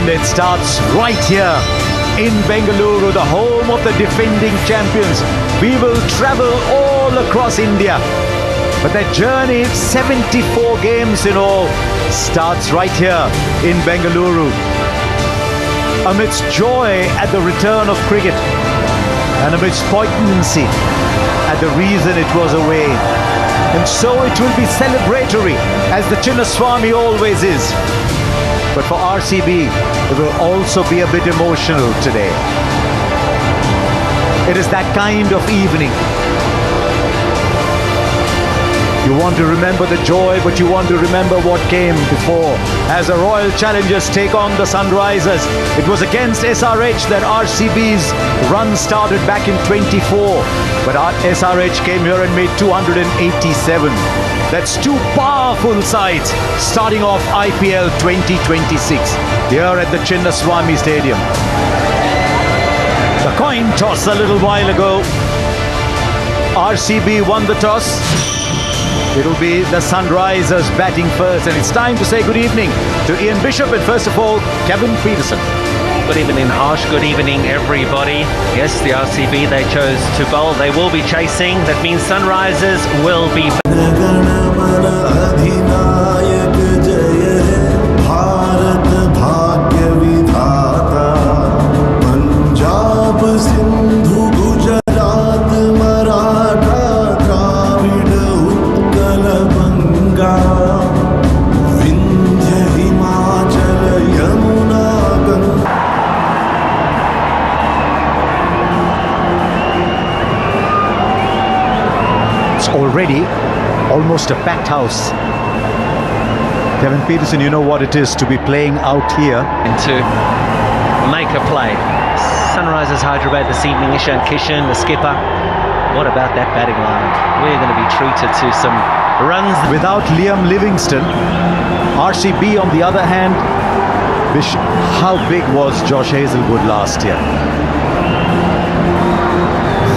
And it starts right here in Bengaluru, the home of the defending champions. We will travel all across India. But that journey, 74 games in all, starts right here in Bengaluru. Amidst joy at the return of cricket and amidst poignancy at the reason it was away. And so it will be celebratory, as the Chinnaswamy always is. But for RCB, it will also be a bit emotional today. It is that kind of evening. You want to remember the joy, but you want to remember what came before. As the Royal Challengers take on the Sunrisers, it was against SRH that RCB's run started back in 24. But SRH came here and made 287. That's two powerful sides starting off IPL 2026 here at the Chinnaswamy Stadium. The coin toss a little while ago. RCB won the toss. It'll be the Sunrisers batting first, and it's time to say good evening to Ian Bishop and first of all, Kevin Peterson. Good evening, Harsh. Good evening, everybody. Yes, the RCB, they chose to bowl. They will be chasing. That means Sunrisers will be... Already almost a packed house. Kevin Peterson, you know what it is to be playing out here. And to make a play. Sunrisers Hyderabad this evening, Ishan Kishan, the skipper. What about that batting line? We're going to be treated to some runs. Without Liam Livingstone, RCB on the other hand, how big was Josh Hazelwood last year?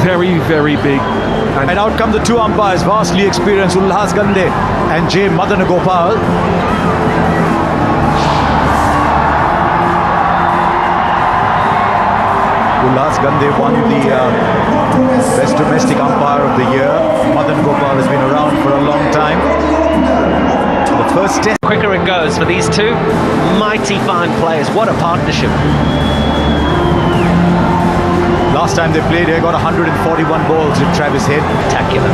Very, very big. And out come the two umpires, vastly experienced Ulhas Gande and J. Madan Gopal. Ulhas Gande won the Best Domestic Umpire of the Year. Madan Gopal has been around for a long time. The first test. Quicker it goes for these two mighty fine players. What a partnership. Last time they played here, got 141 balls in Travis Head. Spectacular.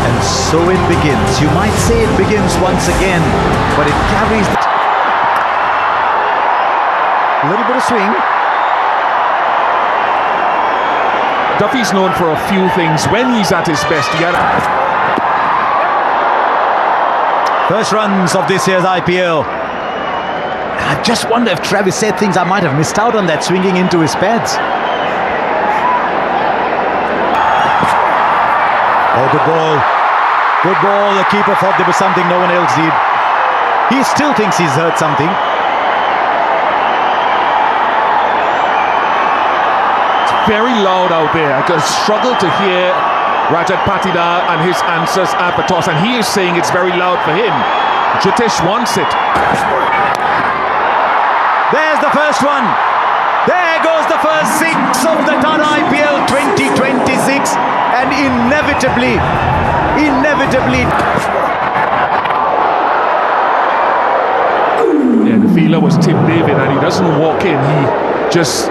And so it begins. You might say it begins once again, but it carries a little bit of swing. Duffy's known for a few things. When he's at his best, he had... First runs of this year's IPL. I just wonder if Travis said things I might have missed out on that, swinging into his pads. Oh, good ball. Good ball. The keeper thought there was something no one else did. He still thinks he's heard something. It's very loud out there. I just struggle to hear Rajat Patidar and his answers at the toss, and he is saying it's very loud for him. Jitesh wants it. There's the first one. There goes the first six of the Tata IPL 2026. And inevitably. Yeah, the fielder was Tim David, and he doesn't walk in. He just...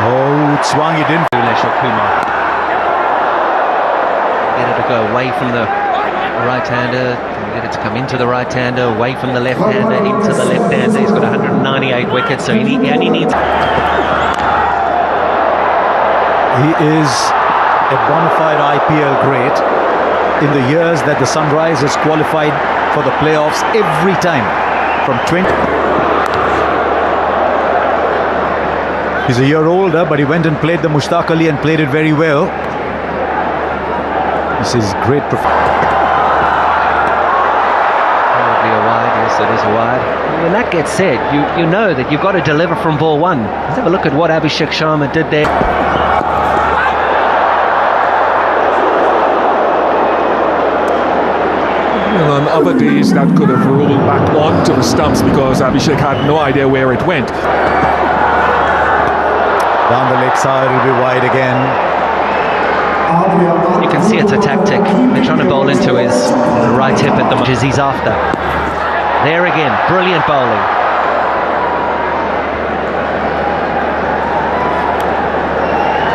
Oh, it swung, he didn't. Kumar. Get it to go away from the right-hander. Get it to come into the right-hander, away from the left-hander, into the left-hander. He's got 198 wickets, so he only needs... He is a bona fide IPL great. In the years that the Sunrisers qualified for the playoffs every time, from 20... He's a year older, but he went and played the Mushtaq Ali and played it very well. This is great performance. Yes, it is a wide. When that gets said, you know that you've got to deliver from ball one. Let's have a look at what Abhishek Sharma did there. And on other days that could have rolled back onto the stumps because Abhishek had no idea where it went. Down the leg side, it'll be wide again. You can see it's a tactic. They're trying to bowl into his right hip at the moment, he's after. There again, brilliant bowling.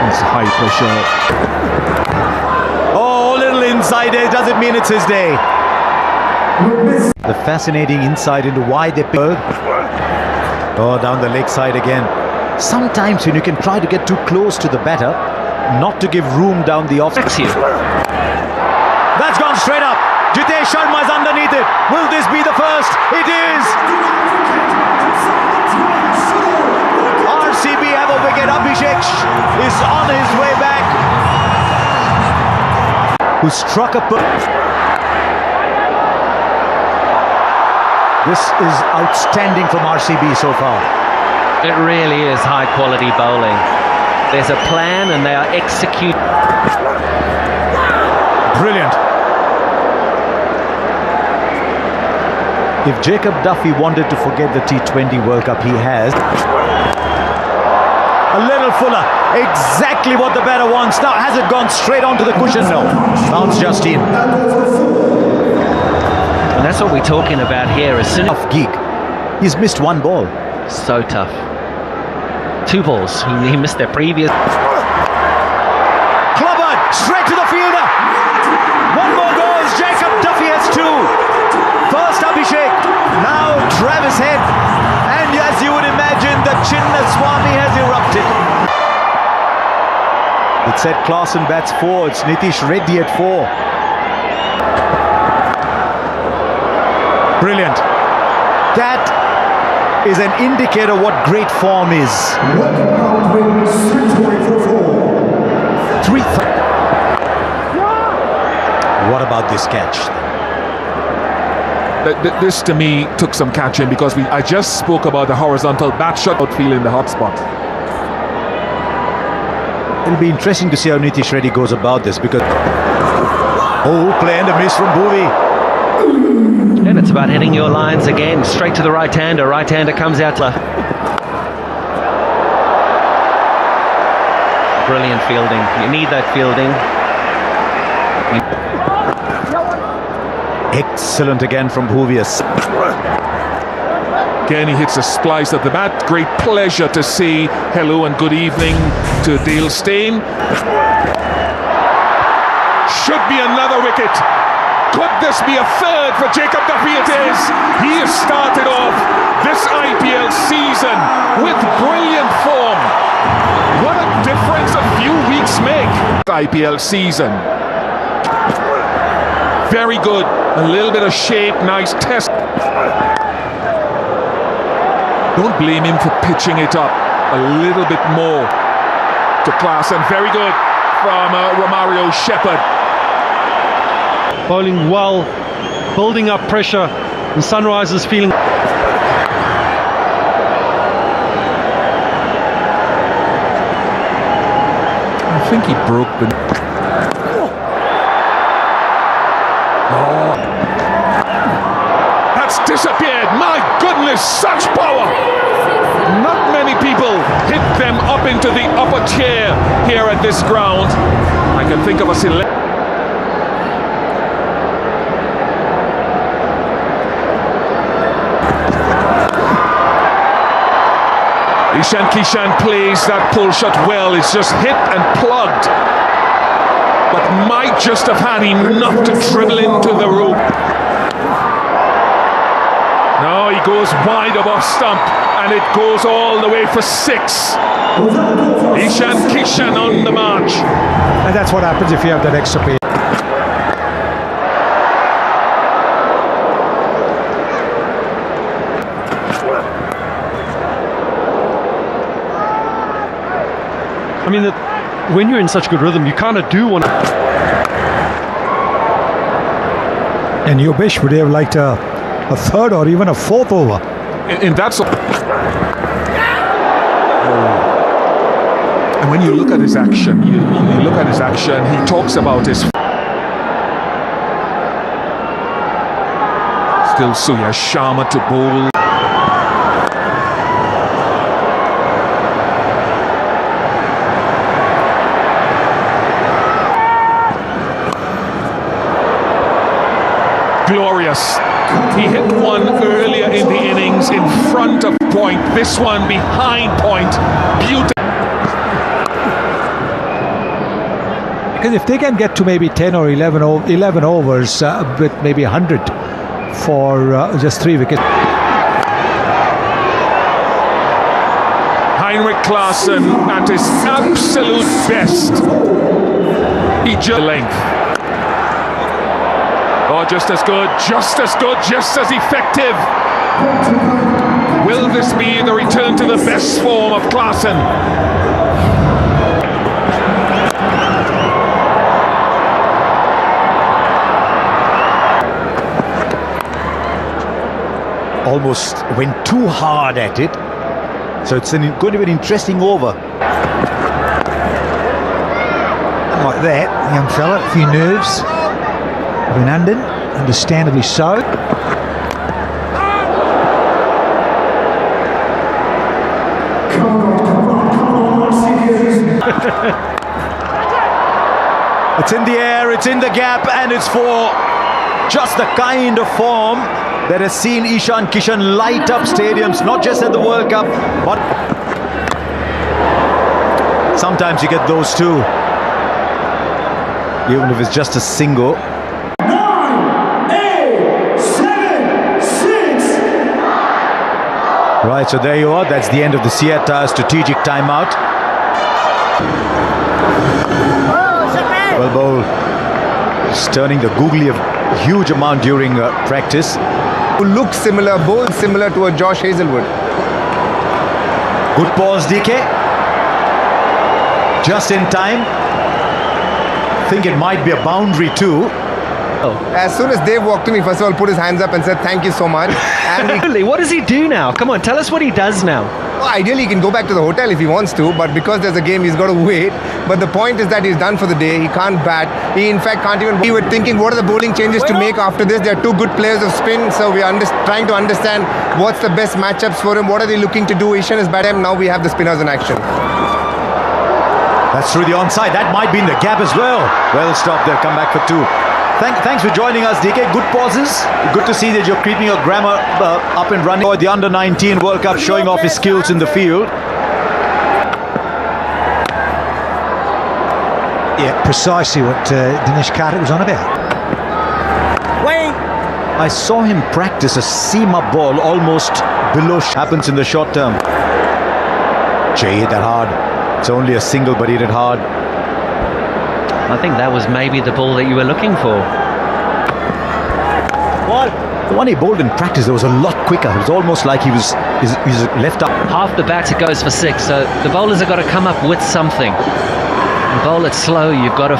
It's high pressure. Oh, little inside edge, doesn't mean it's his day. The fascinating inside into wide epic. Oh, down the leg side again. Sometimes when you can try to get too close to the batter, not to give room down the off. That's you. That's gone straight up. Jitesh Sharma is underneath it. Will this be the first? It is. RCB have a wicket. Abhishek is on his way back. Who struck a... This is outstanding from RCB so far. It really is high quality bowling. There's a plan and they are executing. Brilliant. If Jacob Duffy wanted to forget the T20 World Cup, he has. A little fuller. Exactly what the batter wants. Now, has it gone straight onto the cushion? No. Bounce just in. And that's what we're talking about here. As soon as Tough gig. He's missed one ball. so tough. 2 balls. He missed their previous. Clobbered straight to the fielder. One more goes. Jacob Duffy has 2. First Abhishek, now Travis Head, and as you would imagine, the Chinnaswamy has erupted. It said Klaasen bats 4. It's Nitish Reddy at 4. Brilliant. That is an indicator what great form is. 3. What about this catch? This to me took some catching because I just spoke about the horizontal bat shot outfield in the hot spot. It'll be interesting to see how Nitish Reddy goes about this because... Oh, play and a miss from Bhuvi. And it's about hitting your lines again. Straight to the right-hander. Right-hander comes out. Brilliant fielding. You need that fielding. Excellent again from Bhuvi. Again, he hits a splice of the bat. Great pleasure to see. Hello and good evening to Dale Steyn. Should be another wicket. Could this be a third for Jacob Duffy? It is. He has started off this IPL season with brilliant form. What a difference a few weeks make. IPL season. Very good. A little bit of shape. Nice test. Don't blame him for pitching it up a little bit more to Klaasen. Very good from Romario Shepherd. Bowling well, building up pressure, and Sunrisers feeling. I think he broke the... Oh. That's disappeared. My goodness, such power. Not many people hit them up into the upper tier here at this ground. I can think of a select... Ishan Kishan plays that pull shot well. It's just hit and plugged, but might just have had enough to dribble into the rope. No, he goes wide of off stump, and it goes all the way for 6. Ishan Kishan on the march. And that's what happens if you have that extra pace. I mean, when you're in such good rhythm, you kind of do want to. And Yogesh would have liked a 3rd or even a 4th over. And that's... And when you look at his action, you look at his action, he talks about his... still Suyash Sharma to bowl. Glorious. He hit one earlier in the innings in front of point. This one behind point. Beautiful. Because if they can get to maybe 10 or 11 overs with maybe 100 for just 3 wickets. Heinrich Klaasen at his absolute best. He just length. Oh, just as good, just as effective. Will this be the return to the best form of Klaasen? Almost went too hard at it. So it's going to be an interesting over. Like that, young fella, a few nerves. Abhinandan, understandably so. It's in the air, it's in the gap, and it's for just the kind of form that has seen Ishan Kishan light up stadiums, not just at the World Cup, but sometimes you get those too, even if it's just a single. 9, 8, 7, 6. Right, so there you are. That's the end of the Siata strategic timeout. Well bowled. Just turning the googly a huge amount during practice. Who looks similar, both similar to a Josh Hazelwood. Good pause, DK. Just in time. Think it might be a boundary too. As soon as Dave walked to me, first of all, put his hands up and said, "Thank you so much." And What does he do now? Come on, tell us what he does now. well, ideally, he can go back to the hotel if he wants to, but because there's a game, he's got to wait. But the point is that he's done for the day. He can't bat. He, in fact, can't even. We were thinking, what are the bowling changes to make after this? There are 2 good players of spin, so we are trying to understand what's the best matchups for him. What are they looking to do? Ishan is batting. Now we have the spinners in action. That's through the onside. That might be in the gap as well. Well stopped there. Come back for 2. Thanks for joining us, DK. Good pauses. Good to see that you're keeping your grammar up and running. The Under-19 World Cup showing off his skills in the field. Yeah, precisely what Dinesh Karthik was on about. I saw him practice a seam-up ball almost below. Happens in the short term. Jay hit that hard. It's only a single, but he hit it hard. I think that was maybe the ball that you were looking for. The one he bowled in practice, it was a lot quicker. It was almost like he was left up. Half the batter goes for 6, so the bowlers have got to come up with something. And bowl it slow, you've got to...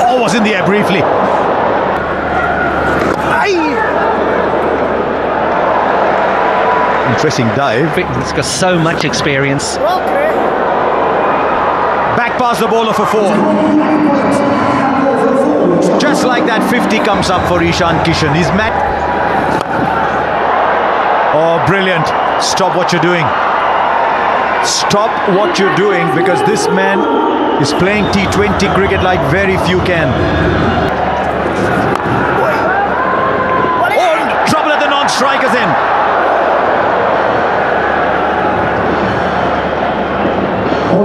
Oh, was in the air briefly. Interesting dive. He's got so much experience. Back past the bowler for 4. Just like that, 50 comes up for Ishan Kishan. He's mad. Oh, brilliant. Stop what you're doing. Stop what you're doing, because this man is playing T20 cricket like very few can. Oh, trouble at the non-strikers end.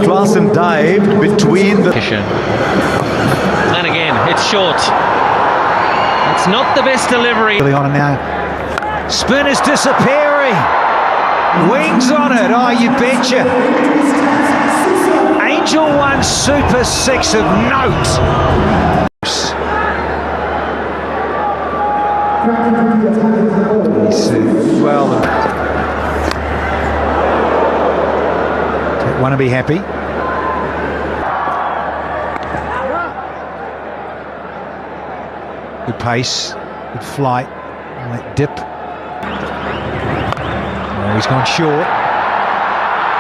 Klaasen dived between the... And again, it's short. It's not the best delivery. On it now. Spin is disappearing. Wings on it. Oh, you betcha. Angel 1 Super 6 of note. Well, want to be happy. Good pace, good flight, and that dip. Oh, he's gone short.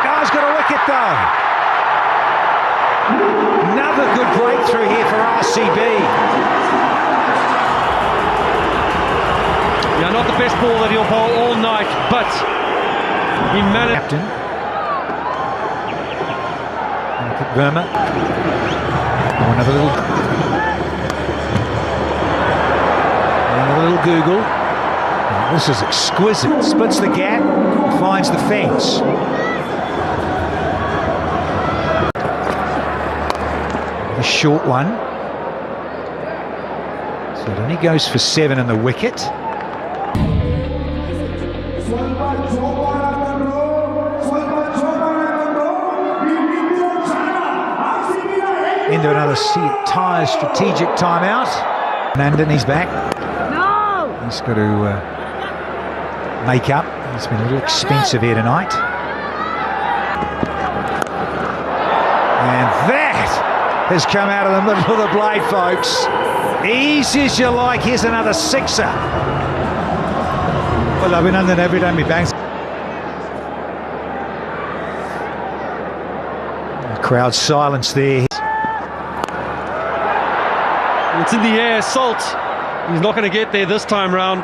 Oh, he's got a wicket though. Another good breakthrough here for RCB. not the best ball that he'll bowl all night, but he managed. Captain. Verma. Oh, another little Google. Oh, this is exquisite. Splits the gap, finds the fence. A short one. So it only goes for 7 in the wicket. Into another tire strategic timeout. Nandan, he's back. No! He's got to make up. It's been a little expensive here tonight. And that has come out of the middle of the blade, folks. Easy as you like. Here's another sixer. Well, I've been under every time he bangs. Crowd silence there. It's in the air, Salt. He's not going to get there this time round.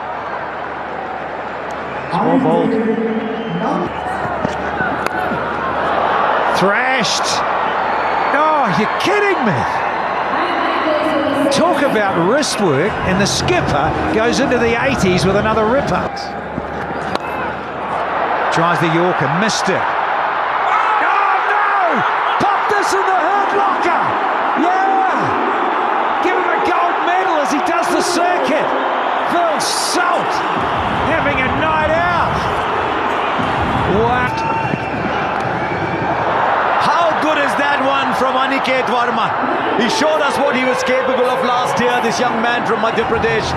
Small ball. Thrashed. Oh, you're kidding me. Talk about wrist work, and the skipper goes into the 80s with another ripper. Tries the Yorker, missed it. Oh no! Pop this in the hurt locker! Yeah! Give him a gold medal as he does the circuit. Phil Salt having a night out. What? How good is that one from Aniket Verma? He showed us what he was capable of last year, this young man from Madhya Pradesh.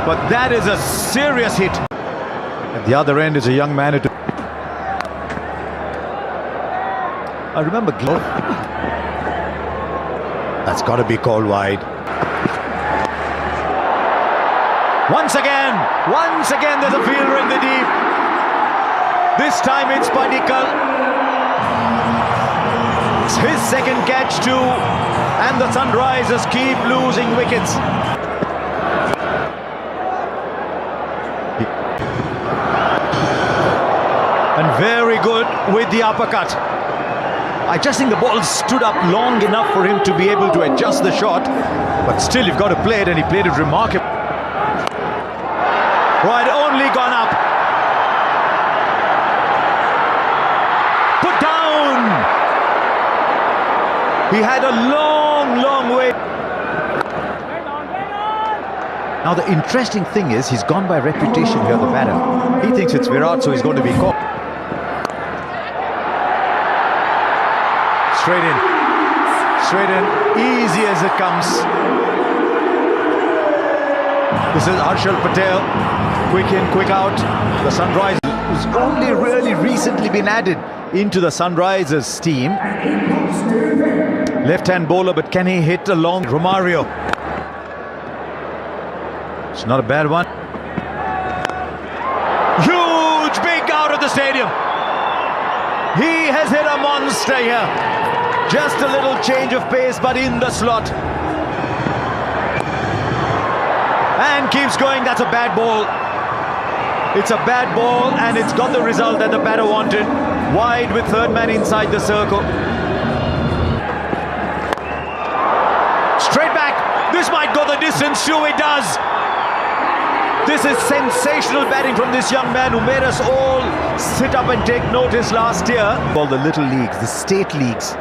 But that is a serious hit. At the other end is a young man who... I remember Glove. That's got to be called wide. Once again there's a fielder in the deep. This time it's Padikkal. It's his second catch too, and the Sunrisers keep losing wickets. And very good with the uppercut. I just think the ball stood up long enough for him to be able to adjust the shot, but still you've got to play it, and he played it remarkably. Right, only gone up. Put down. He had a long way. Now the interesting thing is he's gone by reputation here, the batter. He thinks it's Virat, so he's going to be caught. Straight in, easy as it comes. This is Harshal Patel, quick in, quick out. The Sunrisers, who's only really recently been added into the Sunrisers team. Left-hand bowler, but can he hit a long Romario? It's not a bad one. Huge, big out of the stadium. He has hit a monster here. Just a little change of pace, but in the slot. And keeps going. That's a bad ball. It's a bad ball, and it's got the result that the batter wanted. Wide with third man inside the circle. Straight back. This might go the distance too. It does. This is sensational batting from this young man who made us all sit up and take notice last year. All the little leagues, the state leagues.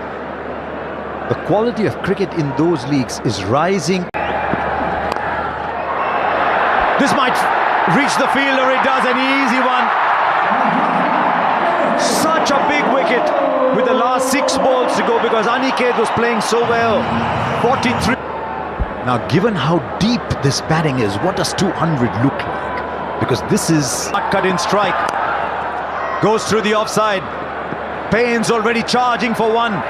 The quality of cricket in those leagues is rising. This might reach the fielder. It does, an easy one. Such a big wicket with the last 6 balls to go because Aniket was playing so well. 43. Now, given how deep this batting is, what does 200 look like? Because this is a cut-in strike. Goes through the offside. Payne's already charging for one.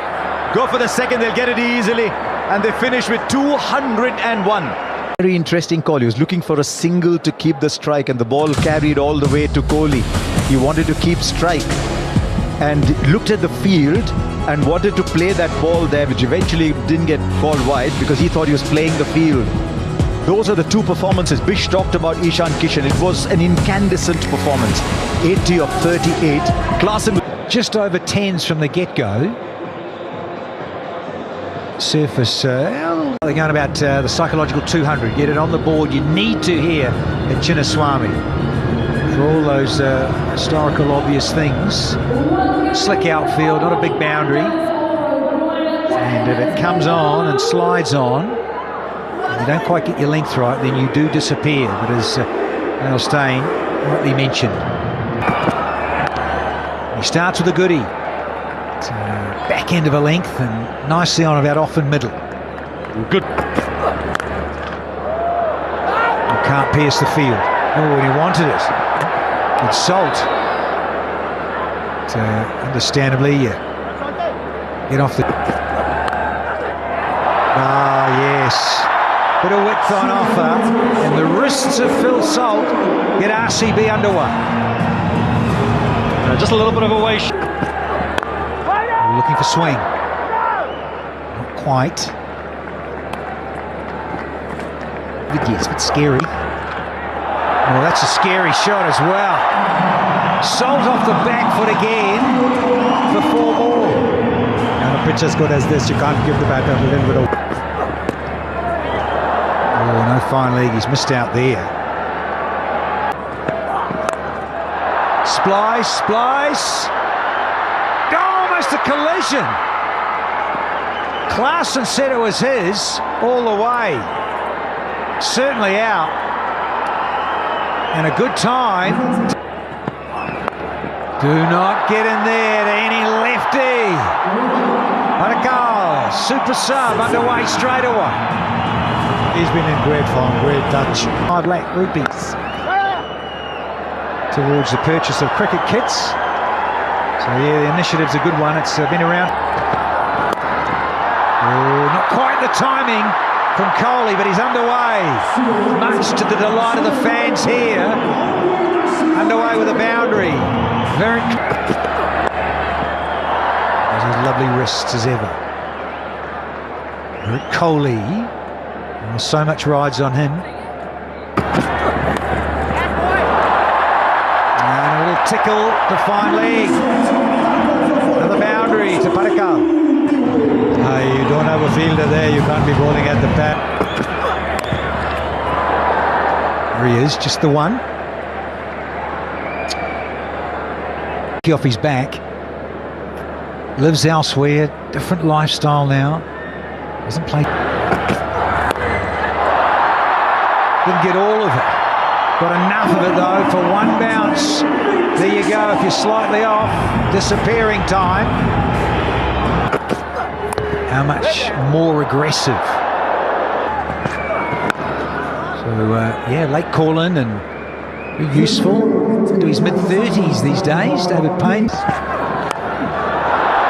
Go for the second, they'll get it easily. And they finish with 201. Very interesting call. He was looking for a single to keep the strike, and the ball carried all the way to Kohli. He wanted to keep strike and looked at the field and wanted to play that ball there, which eventually didn't get called wide because he thought he was playing the field. Those are the two performances. Bish talked about Ishan Kishan. It was an incandescent performance. 80 of 38. Klaasen just over 10s from the get-go. Surface, they're going about the psychological 200. Get it on the board. You need to here at Chinnaswamy. For all those historical obvious things. Slick outfield, not a big boundary. And if it comes on and slides on, and you don't quite get your length right, then you do disappear. But as Al Steyn rightly mentioned, he starts with a goodie. It's back end of a length and nicely on about off and middle. Good. You can't pierce the field. Oh, and he wanted it. It's Salt. Understandably, get off the... Ah, yes. Bit of width on offer. And the wrists of Phil Salt get RCB underway. Just a little bit of a way. Looking for swing. Not quite. Yes, but scary. Well, that's a scary shot as well. Salt off the back foot again for 4 more. And a pitch as good as this, you can't give the batter a little bit of... Oh, no fine leg, he's missed out there. Splice, splice. Almost a collision. Klaasen said it was his all the way. Certainly out. And a good time. Do not get in there to any lefty. Parakal, super sub underway straight away. He's been in great form, great touch. 5 lakh rupees towards the purchase of cricket kits. So yeah, the initiative's a good one. It's been around. Oh, not quite the timing from Kohli, but he's underway. Much to the delight of the fans here. Underway with a boundary. Very... Those lovely wrists as ever. Kohli. Oh, so much rides on him. And a little tickle to fine leg. Another boundary to Parakal. You don't have a fielder there, you can't be bowling at the pad. There he is, just the one. Off his back. Lives elsewhere, different lifestyle now. Doesn't play. Didn't get all of it. Got enough of it though for one bounce. There you go, if you're slightly off, disappearing time. How much more aggressive. So, yeah, late call-in and very useful. Into his mid-30s these days, David Payne.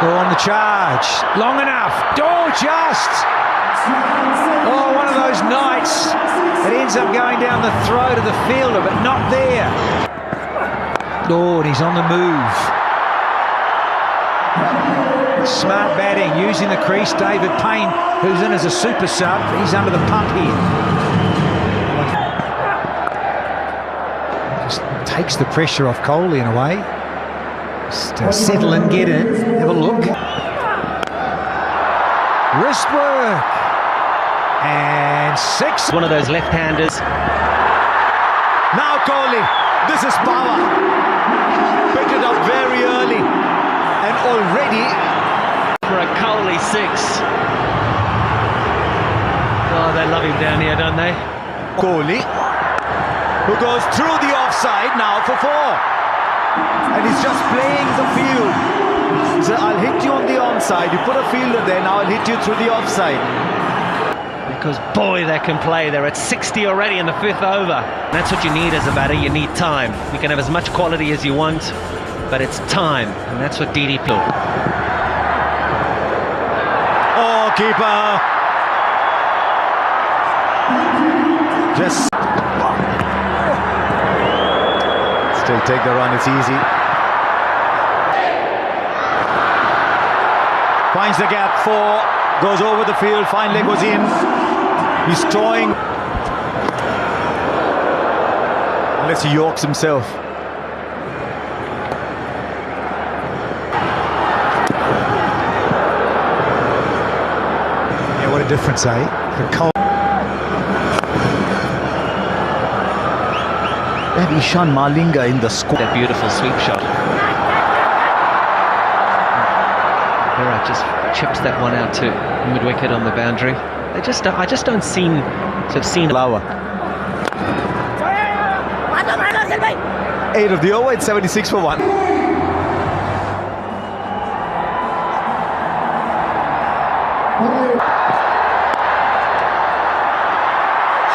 Go on the charge. Long enough. Oh, just. Oh, one of those nights. It ends up going down the throat of the fielder, but not there. Oh, and he's on the move. Smart batting, using the crease. David Payne, who's in as a super sub, he's under the pump here. Just takes the pressure off Kohli in a way. Just settle in, get in, have a look. Wrist work. And 6. One of those left-handers. Now Kohli, this is power. Picked it up very early. And already For a Kohli 6. Oh, they love him down here, don't they? Kohli, who goes through the offside now for 4. And he's just playing the field. So I'll hit you on the onside. You put a fielder there, now I'll hit you through the offside. Because boy, they can play. They're at 60 already in the 5th over. That's what you need as a batter. You need time. You can have as much quality as you want, but it's time, and that's what DD played. Oh, keeper. Just still take the run, it's easy. Finds the gap, 4, goes over the field, finally goes in. He's toying. as he yorks himself. Yeah, what a difference, eh? They have Ishan Malinga in the squad. That beautiful sweep shot. Virat just chips that one out to mid-wicket on the boundary. I just don't seem to have seen Flower. 8 of the over, it's 76 for 1.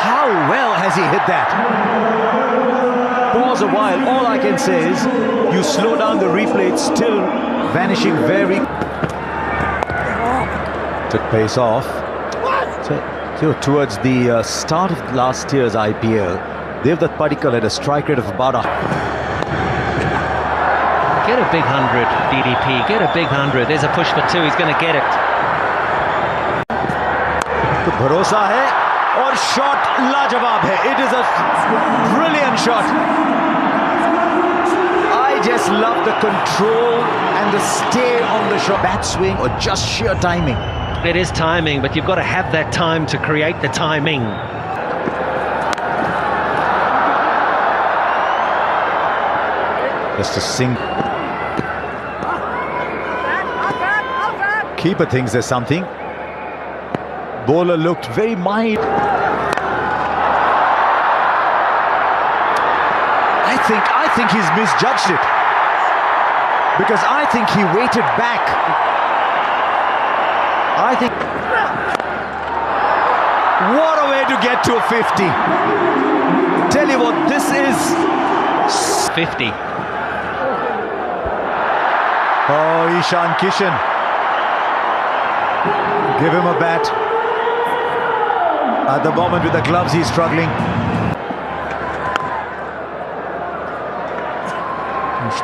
How well has he hit that? Pause a while. All I can say is you slow down the replay, it's still vanishing very. Took pace off. So towards the start of last year's IPL, Devdutt Padikkal had a strike rate of about Get a big 100, DDP. Get a big 100. There's a push for 2. He's going to get it. तो भरोसा है और shot लाजवाब है. It is a brilliant shot. I just love the control and the stay on the shot. Bat swing or just sheer timing. It is timing, but you've got to have that time to create the timing. Just a sing. Keeper thinks there's something. Bowler looked very mild. I think he's misjudged it. Because I think he waited back. I think... What a way to get to a 50. Tell you what, this is... 50. Oh, Ishan Kishan. Give him a bat. At the moment with the gloves, he's struggling.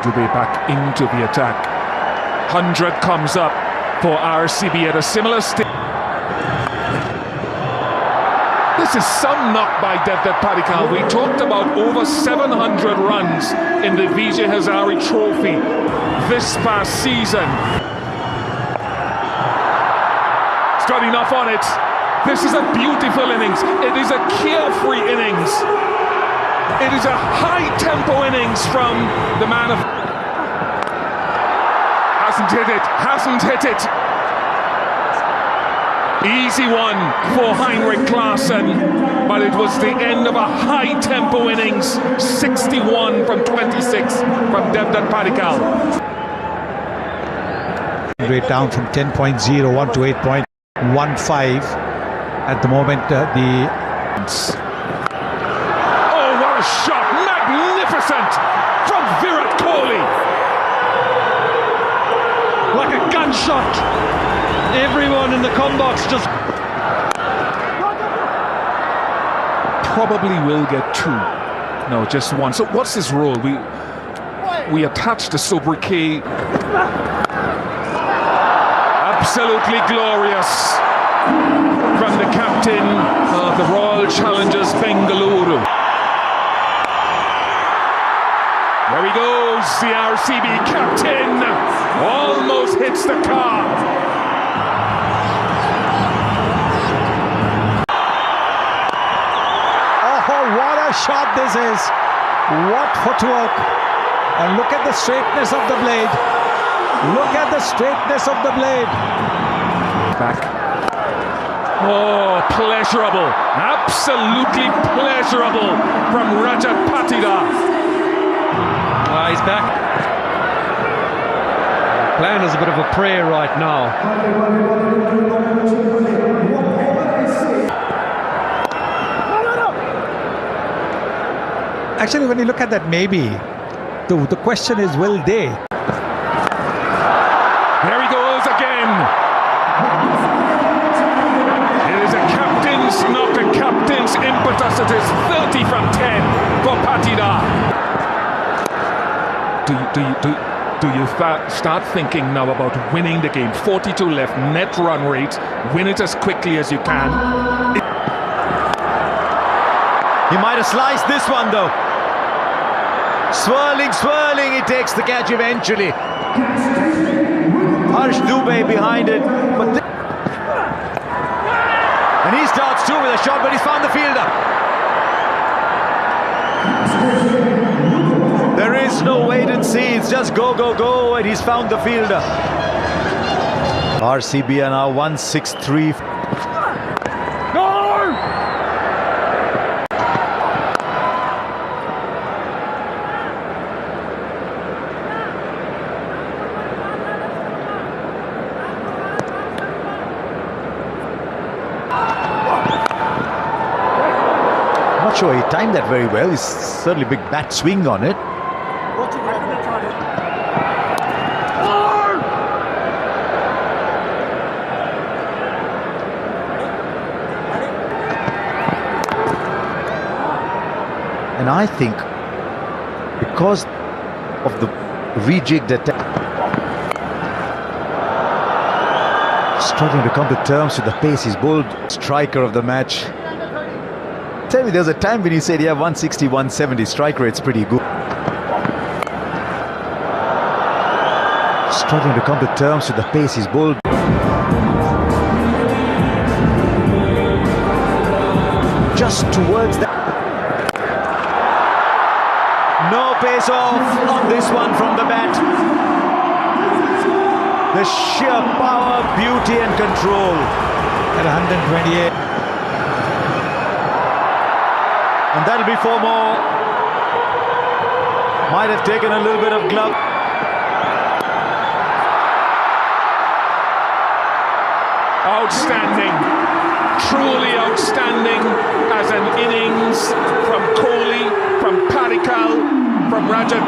Dubey back into the attack. 100 comes up for RCB at a similar stage. This is some knock by Devdutt Padikkal. We talked about over 700 runs in the Vijay Hazare Trophy this past season. He's got enough on it. This is a beautiful innings. It is a carefree innings. It is a high-tempo innings from the man of... Hasn't hit it, hasn't hit it. Easy one for Heinrich Klaasen, but it was the end of a high-tempo innings. 61 from 26 from Devdutt Padikkal. Rate down from 10.01 to 8.15 at the moment. Oh, what a shot! Magnificent from Virat Kohli. Like a gunshot. Everyone in the combox just... Probably will get 2. No, just 1. So what's his role? We attach the sobriquet. Absolutely glorious from the captain of the Royal Challengers Bengaluru. There he goes, the RCB captain. Almost hits the car. Oh, what a shot this is. What footwork. And look at the straightness of the blade. Look at the straightness of the blade. Back. Oh, pleasurable. Absolutely pleasurable from Rajat Patidar. He's back. Plan is a bit of a prayer right now. Actually, when you look at that, maybe the question is, will they? There he goes again. It is a captain's knock, a captain's impetus. It is 30 from 10 for Patidar. Do you start thinking now about winning the game? 42 left, net run rate. Win it as quickly as you can. He might have sliced this one though. Swirling, he takes the catch eventually. Harsh Dubey behind it, and he starts too with a shot, but he's found the fielder. There is no wait and see, it's just go, and he's found the fielder. RCB are now 1-6-3. Not sure he timed that very well. He's certainly big bat swing on it. And I think because of the rejigged attack, struggling to come to terms with the pace he's bowled, striker of the match. Tell me, there was a time when you said, yeah, 160, 170 strike rate's pretty good. Struggling to come to terms with the pace he's bowled. Just towards that. No pace off on this one from the bat. The sheer power, beauty and control at 128. And that'll be 4 more. Might have taken a little bit of glove. Outstanding, truly outstanding as an innings from Kohli, from Padikkal, from Rajat.